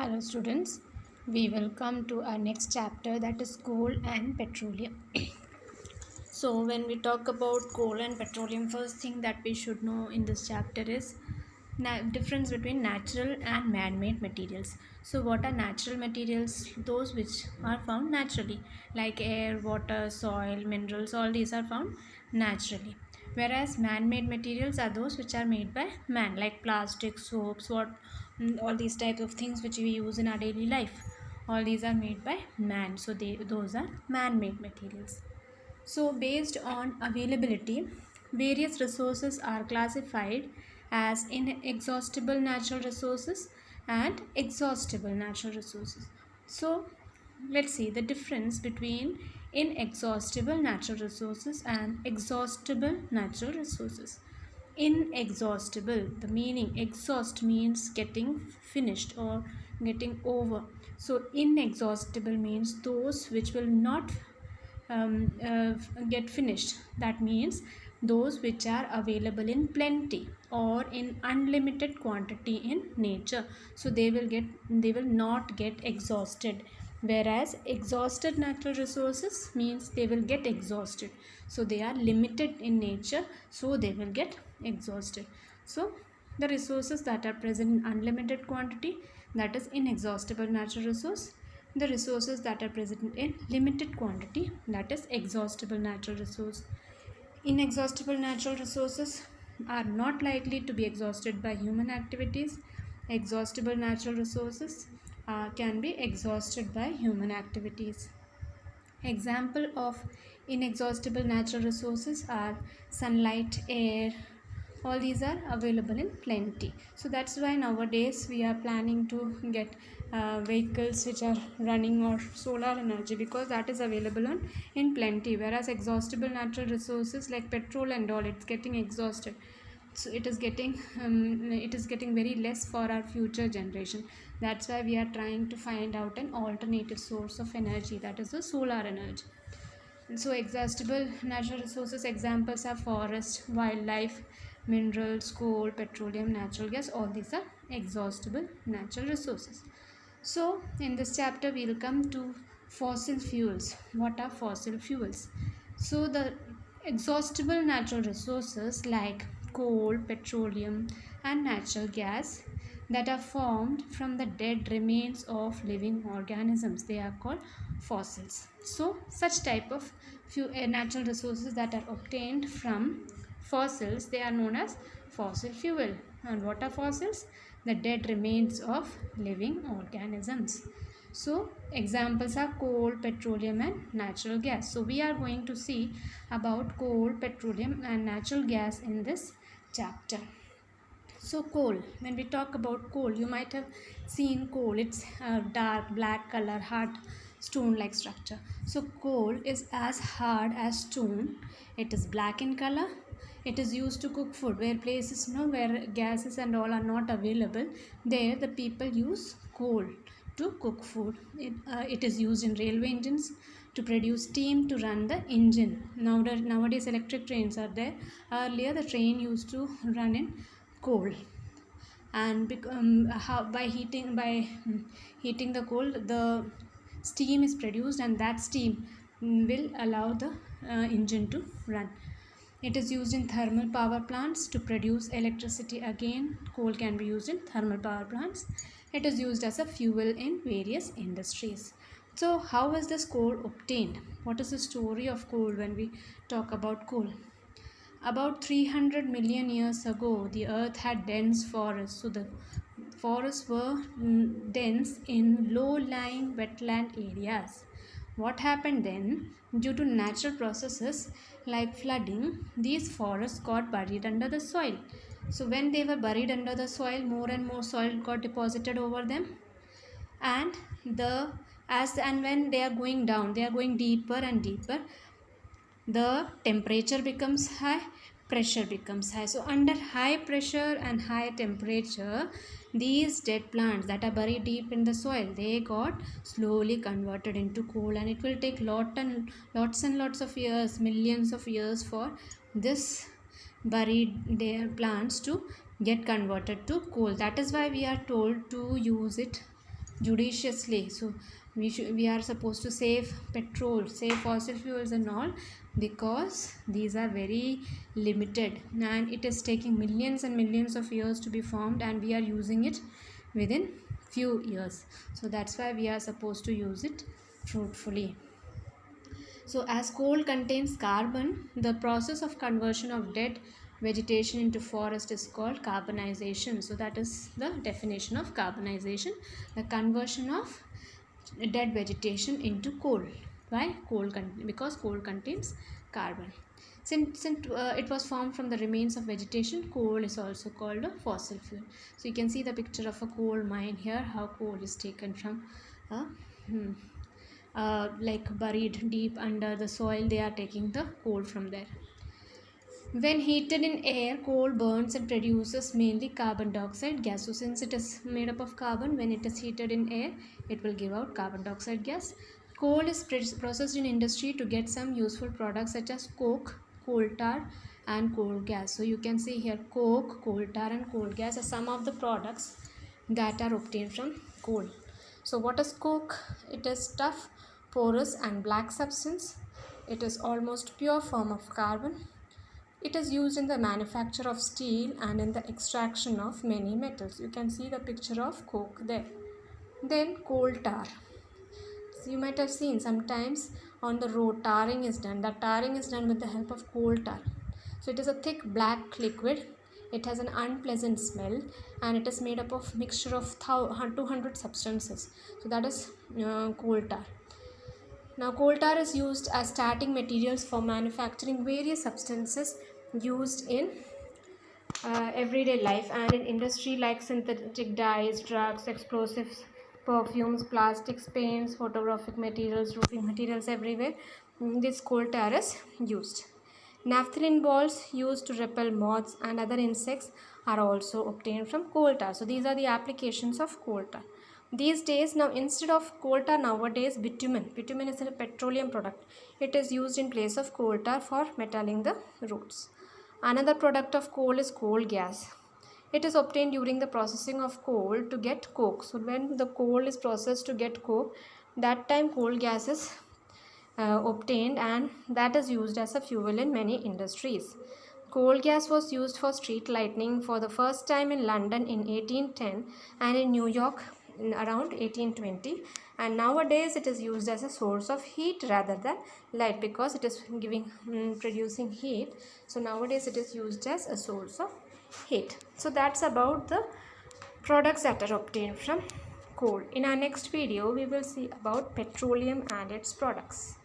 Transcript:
Hello students, we will come to our next chapter, that is coal and petroleum. So when we talk about coal and petroleum, first thing that we should know in this chapter is difference between natural and man-made materials. So what are natural materials? Those which are found naturally, like air, water, soil, minerals, all these are found naturally. Whereas man-made materials are those which are made by man, like plastic, soaps, all these types of things which we use in our daily life. All these are made by man, so those are man-made materials. So based on availability, various resources are classified as inexhaustible natural resources and exhaustible natural resources. So let's see the difference between inexhaustible natural resources and exhaustible natural resources. Inexhaustible, the meaning exhaust means getting finished or getting over. So inexhaustible means those which will not get finished. That means those which are available in plenty or in unlimited quantity in nature, so they will not get exhausted. Whereas exhausted natural resources means they will get exhausted, so they are limited in nature, so they will get exhausted. So the resources that are present in unlimited quantity, that is inexhaustible natural resource. The resources that are present in limited quantity, that is exhaustible natural resource. Inexhaustible natural resources are not likely to be exhausted by human activities. Exhaustible natural resources can be exhausted by human activities. Example of inexhaustible natural resources are sunlight, air, all these are available in plenty. So that's why nowadays we are planning to get vehicles which are running on solar energy, because that is available on in plenty. Whereas exhaustible natural resources like petrol and all, it's getting exhausted, so it is getting very less for our future generation. That's why we are trying to find out an alternative source of energy, that is the solar energy. So exhaustible natural resources examples are forest, wildlife, minerals, coal, petroleum, natural gas, all these are exhaustible natural resources. So in this chapter we will come to fossil fuels. What are fossil fuels? So the exhaustible natural resources like coal, petroleum and natural gas that are formed from the dead remains of living organisms, they are called fossils. So such type of natural resources that are obtained from fossils, they are known as fossil fuel. And what are fossils? The dead remains of living organisms. So examples are coal, petroleum and natural gas. So we are going to see about coal, petroleum and natural gas in this chapter. So coal, when we talk about coal, you might have seen coal. It's a dark black color, hard stone like structure. So coal is as hard as stone. It is black in color. It is used to cook food. Where places where gases and all are not available, there the people use coal to cook food. It is used in railway engines to produce steam to run the engine. Nowadays electric trains are there. Earlier the train used to run in coal, and heating the coal, the steam is produced, and that steam will allow the engine to run. It is used in thermal power plants to produce electricity. Again, coal can be used in thermal power plants. It is used as a fuel in various industries. So how is this coal obtained? What is the story of coal when we talk about coal? About 300 million years ago, the earth had dense forests. So the forests were dense in low-lying wetland areas. What happened then? Due to natural processes like flooding, these forests got buried under the soil. So when they were buried under the soil, more and more soil got deposited over them, and when they are going down, they are going deeper and deeper. The temperature becomes high, pressure becomes high. So under high pressure and high temperature, these dead plants that are buried deep in the soil, they got slowly converted into coal, and it will take lots and lots of years, millions of years, for this buried plants to get converted to coal. That is why we are told to use it judiciously. So we are supposed to save petrol, save fossil fuels and all, because these are very limited and it is taking millions and millions of years to be formed, and we are using it within few years. So that's why we are supposed to use it fruitfully. So as coal contains carbon, the process of conversion of dead vegetation into forest is called carbonization. So that is the definition of carbonization, the conversion of dead vegetation into coal. Why? Because coal contains carbon. Since it was formed from the remains of vegetation, coal is also called a fossil fuel. So you can see the picture of a coal mine here, how coal is taken from a like buried deep under the soil. They are taking the coal from there. When heated in air, coal burns and produces mainly carbon dioxide gas. So since it is made up of carbon, when it is heated in air, it will give out carbon dioxide gas. Coal is processed in industry to get some useful products such as coke, coal tar and coal gas. So you can see here coke, coal tar and coal gas are some of the products that are obtained from coal. So what is coke? It is tough, porous and black substance. It is almost pure form of carbon. It is used in the manufacture of steel and in the extraction of many metals. You can see the picture of coke there. Then coal tar. So you might have seen sometimes on the road tarring is done. That tarring is done with the help of coal tar. So it is a thick black liquid. It has an unpleasant smell and it is made up of mixture of 200 substances. So that is coal tar. Now coal tar is used as starting materials for manufacturing various substances used in everyday life and in industry like synthetic dyes, drugs, explosives, perfumes, plastics, paints, photographic materials, roofing materials, everywhere this coal tar is used. Naphthalene balls used to repel moths and other insects are also obtained from coal tar. So these are the applications of coal tar. These days, now instead of coal tar, nowadays bitumen is a petroleum product. It is used in place of coal tar for metalling the roads. Another product of coal is coal gas. It is obtained during the processing of coal to get coke. So when the coal is processed to get coke, that time coal gas is obtained and that is used as a fuel in many industries. Coal gas was used for street lighting for the first time in London in 1810 and in New York in around 1820, and nowadays it is used as a source of heat rather than light because it is producing heat. So nowadays it is used as a source of heat. So that's about the products that are obtained from coal. In our next video we will see about petroleum and its products.